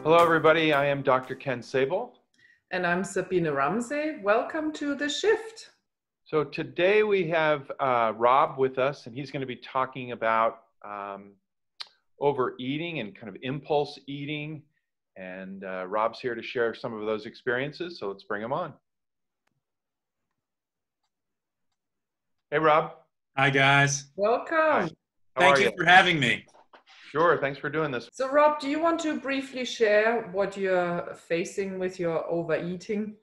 Hello, everybody. I am Dr. Ken Sable. And I'm Sabine Ramsey. Welcome to The Shift. So today we have Rob with us, and he's going to be talking about overeating and kind of impulse eating. And Rob's here to share some of those experiences, so let's bring him on. Hey, Rob. Hi, guys. Welcome. Hi. Thank you for having me. Sure. Thanks for doing this. So, Rob, do you want to briefly share what you're facing with your overeating?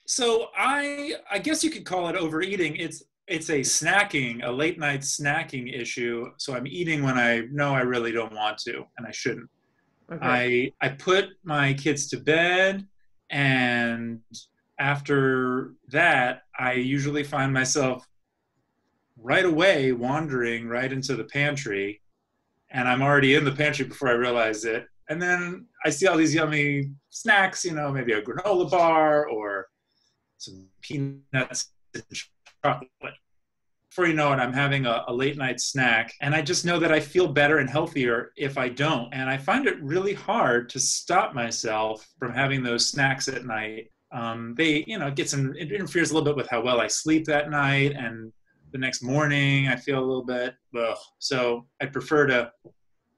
So I guess you could call it overeating. It's a late night snacking issue. So I'm eating when I know I really don't want to, and I shouldn't. Okay. I put my kids to bed, and after that, I usually find myself right away wandering right into the pantry, and I'm already in the pantry before I realize it. And then I see all these yummy snacks, maybe a granola bar or some peanuts and chocolate. Before you know it, I'm having a late night snack, and I just know that I feel better and healthier if I don't. And I find it really hard to stop myself from having those snacks at night. It interferes a little bit with how well I sleep that night, and the next morning I feel a little bit, ugh. So I prefer to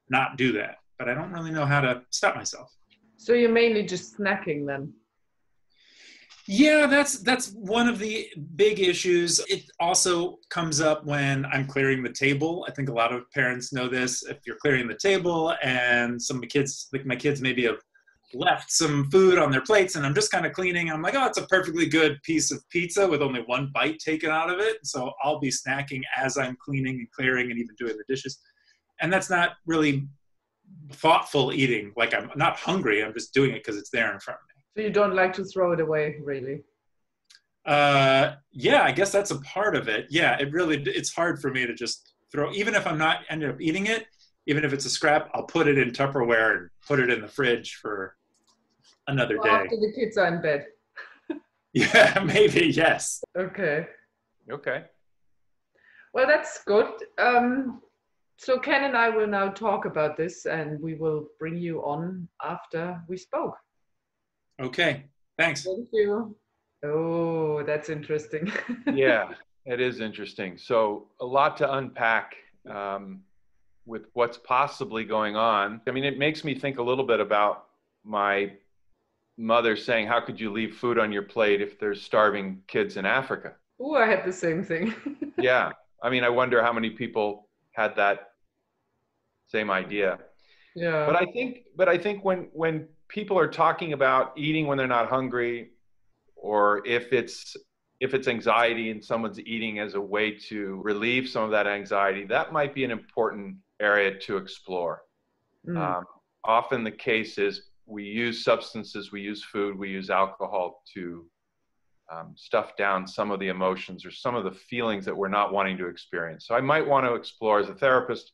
not do that, but I don't really know how to stop myself. So you're mainly just snacking then? Yeah, that's one of the big issues. It also comes up when I'm clearing the table. I think a lot of parents know this. If you're clearing the table and some of the kids, like my kids, maybe have left some food on their plates, and I'm just kind of cleaning. I'm like, oh, it's a perfectly good piece of pizza with only one bite taken out of it. So I'll be snacking as I'm cleaning and clearing and even doing the dishes. And that's not really thoughtful eating. Like, I'm not hungry. I'm just doing it because it's there in front of me. So you don't like to throw it away, really? Yeah, I guess that's a part of it. Yeah, it's hard for me to just throw, even if I'm not ended up eating it, even if it's a scrap, I'll put it in Tupperware and put it in the fridge for another day. After the kids are in bed. Yeah, maybe, yes. Okay. Okay. Well, that's good. So Ken and I will now talk about this, and we will bring you on after we spoke. Okay, thanks. Thank you. Oh, that's interesting. Yeah, it is interesting. So a lot to unpack with what's possibly going on. I mean, it makes me think a little bit about my mother saying, how could you leave food on your plate if there's starving kids in Africa? Oh, I had the same thing. Yeah. I mean, I wonder how many people had that same idea. Yeah. But I think when people are talking about eating when they're not hungry, or if it's anxiety and someone's eating as a way to relieve some of that anxiety, that might be an important area to explore. Often the case is we use substances, we use food, we use alcohol to stuff down some of the emotions or some of the feelings that we're not wanting to experience. So I might want to explore, as a therapist,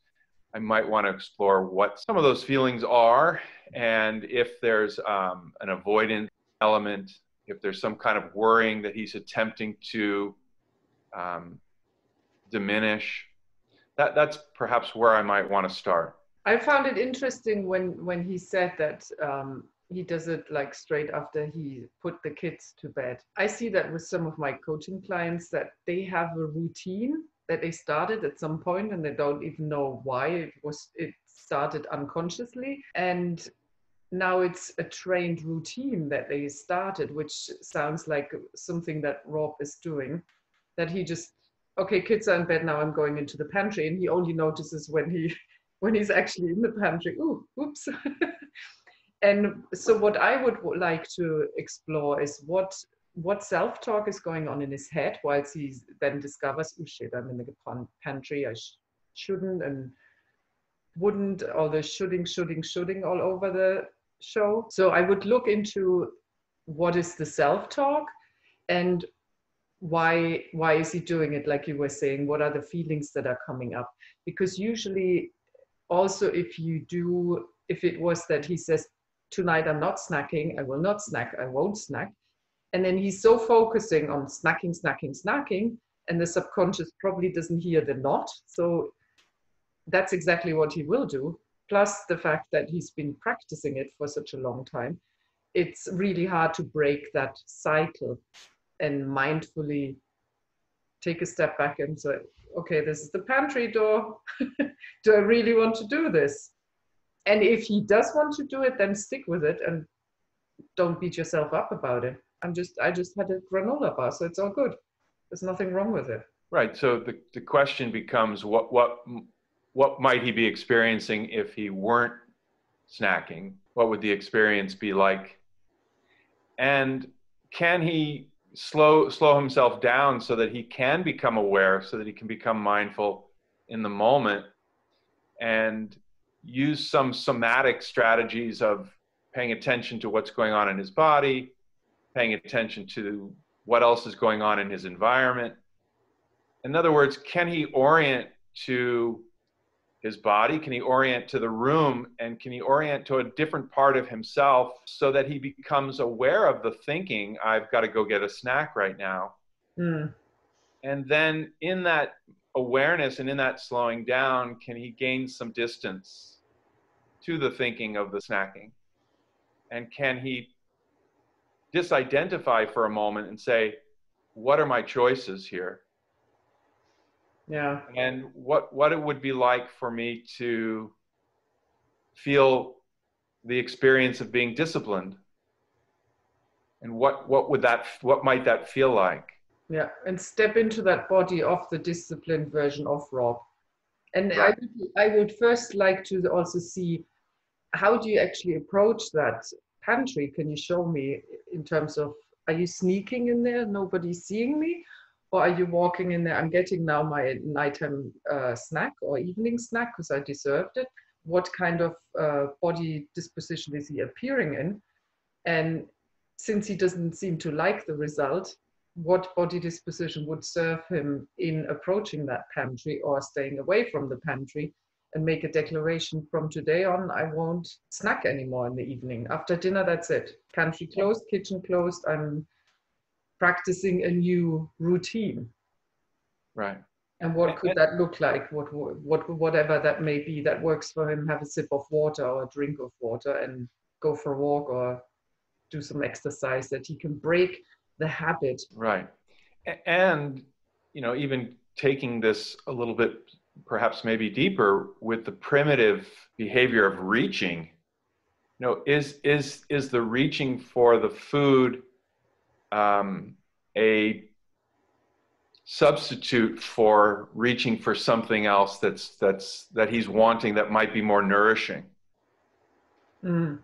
I might want to explore what some of those feelings are, and if there's an avoidance element, if there's some kind of worrying that he's attempting to diminish. That's perhaps where I might want to start. I found it interesting when he said that he does it like straight after he put the kids to bed. I see that with some of my coaching clients, that they have a routine that they started at some point and they don't even know why it started unconsciously, and now it's a trained routine that they started, which sounds like something that Rob is doing, that he just, okay, kids are in bed, now I'm going into the pantry, and he only notices when he's actually in the pantry. Ooh, oops. And so what I would like to explore is what self-talk is going on in his head whilst he then discovers, oh shit, I'm in the pantry, I shouldn't and wouldn't, all the shooting all over the show. So I would look into what is the self-talk and why is he doing it, like you were saying, what are the feelings that are coming up? Because usually also if it was that he says, tonight I'm not snacking, I will not snack, I won't snack. And then he's so focusing on snacking, and the subconscious probably doesn't hear the not. So that's exactly what he will do. plus the fact that he's been practicing it for such a long time, it's really hard to break that cycle and mindfully take a step back and say, okay, this is the pantry door. Do I really want to do this? And if he does want to do it, then stick with it and don't beat yourself up about it. I just had a granola bar, so it's all good. There's nothing wrong with it. Right. So the question becomes, what might he be experiencing if he weren't snacking? What would the experience be like? And can he slow himself down so that he can become aware, so that he can become mindful in the moment, and use some somatic strategies of paying attention to what's going on in his body, paying attention to what else is going on in his environment. In other words, can he orient to his body? Can he orient to the room? And can he orient to a different part of himself so that he becomes aware of the thinking, I've got to go get a snack right now. Mm. And then in that awareness and in that slowing down, can he gain some distance to the thinking of the snacking? And can he disidentify for a moment and say, what are my choices here? Yeah. And what it would be like for me to feel the experience of being disciplined, and what might that feel like? Yeah, and step into that body of the disciplined version of Rob. And Right. I would first like to also see, how do you actually approach that pantry? Can you show me in terms of, are you sneaking in there, nobody's seeing me? Or are you walking in there, I'm getting now my nighttime snack or evening snack because I deserved it? What kind of body disposition is he appearing in? And since he doesn't seem to like the result, what body disposition would serve him in approaching that pantry or staying away from the pantry, and make a declaration, from today on, I won't snack anymore in the evening. After dinner, that's it. Pantry closed, kitchen closed. I'm practicing a new routine. Right. And what could that look like? Whatever that may be, that works for him. Have a sip of water or a drink of water and go for a walk or do some exercise, that he can break the habit. Right. And, even taking this a little bit, perhaps maybe deeper, with the primitive behavior of reaching, is the reaching for the food a substitute for reaching for something else that he's wanting, that might be more nourishing? Mm.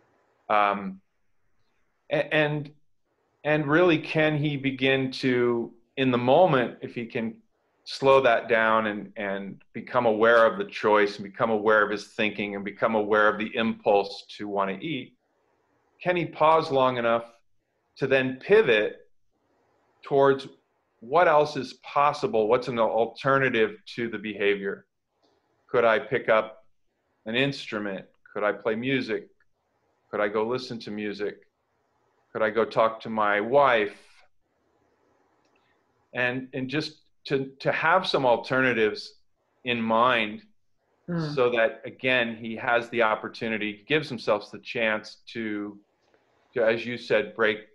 And really, can he begin to, in the moment, if he can slow that down and become aware of the choice and become aware of his thinking and become aware of the impulse to want to eat, can he pause long enough to then pivot towards what else is possible? What's an alternative to the behavior? Could I pick up an instrument? Could I play music? Could I go listen to music? Could I go talk to my wife? And just to have some alternatives in mind, so that, again, he has the opportunity, gives himself the chance to, as you said, break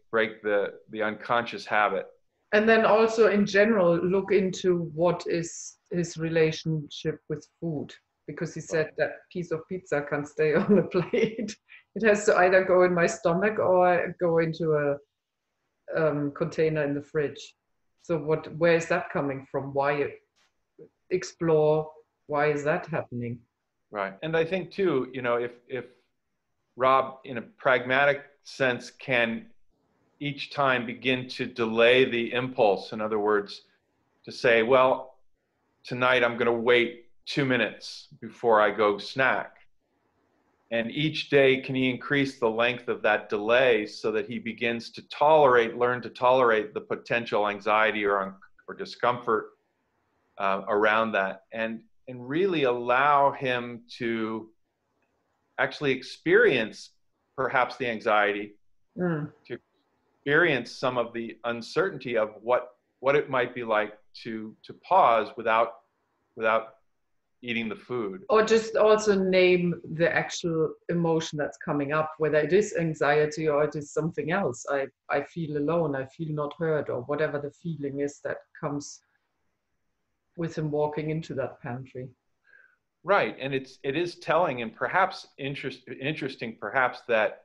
the unconscious habit. And then also in general, look into what is his relationship with food, because he said that piece of pizza can't stay on the plate. It has to either go in my stomach or go into a container in the fridge. So where is that coming from? Why explore? Why is that happening? Right. And I think too, if Rob, in a pragmatic sense, can each time begin to delay the impulse, in other words, to say, well, tonight I'm going to wait 2 minutes before I go snack. And each day, can he increase the length of that delay so that he begins to learn to tolerate the potential anxiety or discomfort around that, and really allow him to actually experience perhaps the anxiety, to experience some of the uncertainty of what it might be like to pause without eating the food. Or just also name the actual emotion that's coming up, whether it is anxiety or it is something else. I feel alone, I feel not heard, or whatever the feeling is that comes with him walking into that pantry. Right, and it is telling and perhaps interesting perhaps that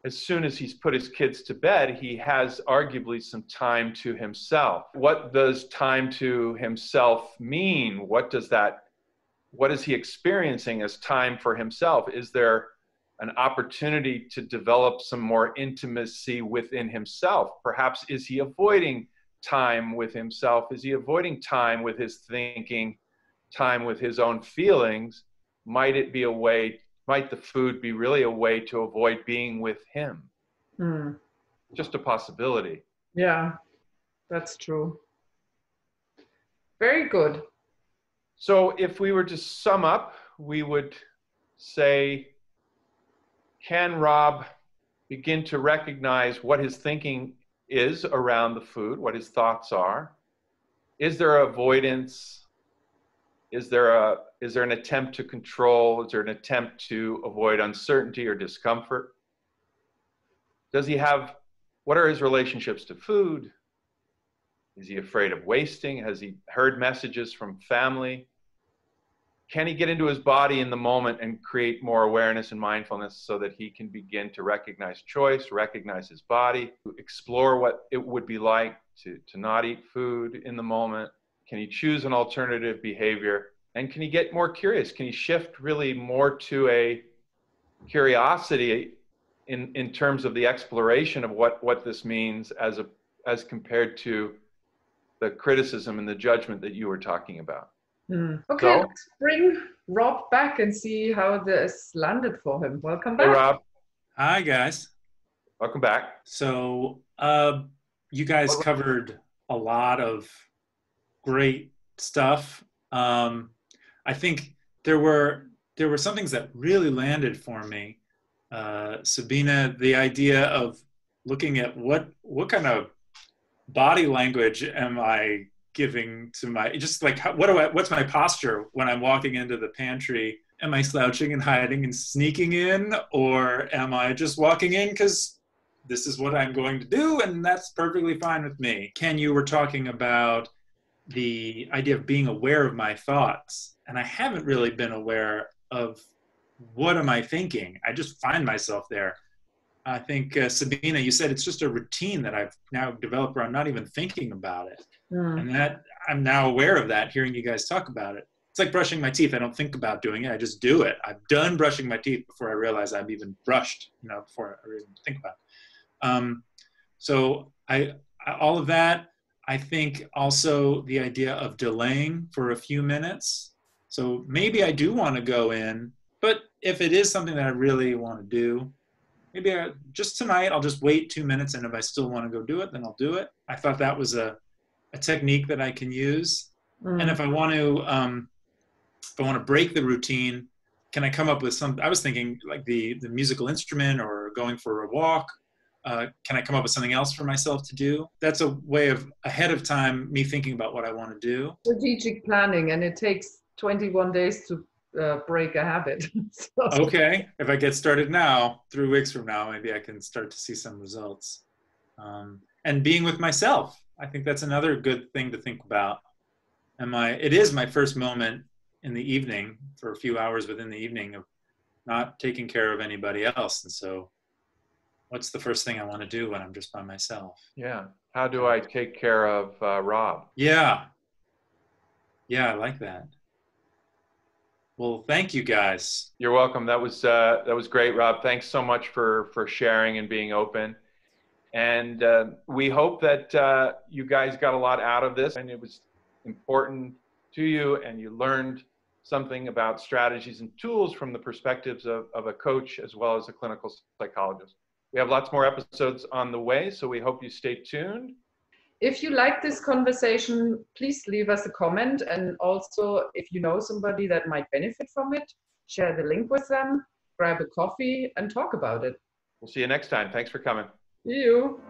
as soon as he's put his kids to bed, he has arguably some time to himself. What does time to himself mean? What is he experiencing as time for himself? Is there an opportunity to develop some more intimacy within himself? Perhaps is he avoiding time with himself? Is he avoiding time with his thinking, time with his own feelings? Might the food be really a way to avoid being with him? Just a possibility. Yeah, that's true. Very good. So if we were to sum up, we would say, can Rob begin to recognize what his thinking is around the food, what his thoughts are? Is there avoidance? Is there an attempt to control? Is there an attempt to avoid uncertainty or discomfort? What are his relationships to food? Is he afraid of wasting? Has he heard messages from family? Can he get into his body in the moment and create more awareness and mindfulness so that he can begin to recognize choice, recognize his body, explore what it would be like to not eat food in the moment? Can he choose an alternative behavior? And can he get more curious? Can he shift really more to a curiosity in terms of the exploration of what this means as compared to the criticism and the judgment that you were talking about? Okay, So, let's bring Rob back and see how this landed for him. Welcome back. Hey, Rob. Hi, guys. Welcome back. So you guys covered a lot of great stuff. I think there were some things that really landed for me. Sabina, the idea of looking at what kind of body language am I giving to just like what's my posture when I'm walking into the pantry? Am I slouching and hiding and sneaking in, or am I just walking in because this is what I'm going to do and that's perfectly fine with me? Ken, you were talking about the idea of being aware of my thoughts, and I haven't really been aware of what am I thinking. I just find myself there. I think, Sabina, you said it's just a routine that I've now developed where I'm not even thinking about it. And that I'm now aware of that, hearing you guys talk about it. It's like brushing my teeth. I don't think about doing it. I just do it. I've done brushing my teeth before I realize I've even brushed, before I even think about it. So all of that, I think also the idea of delaying for a few minutes. So maybe I do want to go in, but if it is something that I really want to do, maybe just tonight, I'll just wait 2 minutes, and if I still want to go do it, then I'll do it. I thought that was a technique that I can use. And if I want to break the routine, can I come up with I was thinking like the musical instrument or going for a walk. Can I come up with something else for myself to do? That's a way of ahead of time, me thinking about what I want to do. Strategic planning, and it takes 21 days to break a habit. So. Okay, if I get started now, 3 weeks from now, maybe I can start to see some results. And being with myself, I think that's another good thing to think about. It is my first moment in the evening, for a few hours within the evening, of not taking care of anybody else. And so what's the first thing I want to do when I'm just by myself? Yeah. How do I take care of Rob? Yeah, I like that. Well, thank you guys. You're welcome. That was great, Rob. Thanks so much for sharing and being open. And we hope that you guys got a lot out of this, and it was important to you, and you learned something about strategies and tools from the perspectives of a coach as well as a clinical psychologist. We have lots more episodes on the way, so we hope you stay tuned. If you like this conversation, please leave us a comment. And also, if you know somebody that might benefit from it, share the link with them, grab a coffee, and talk about it. We'll see you next time. Thanks for coming. See you.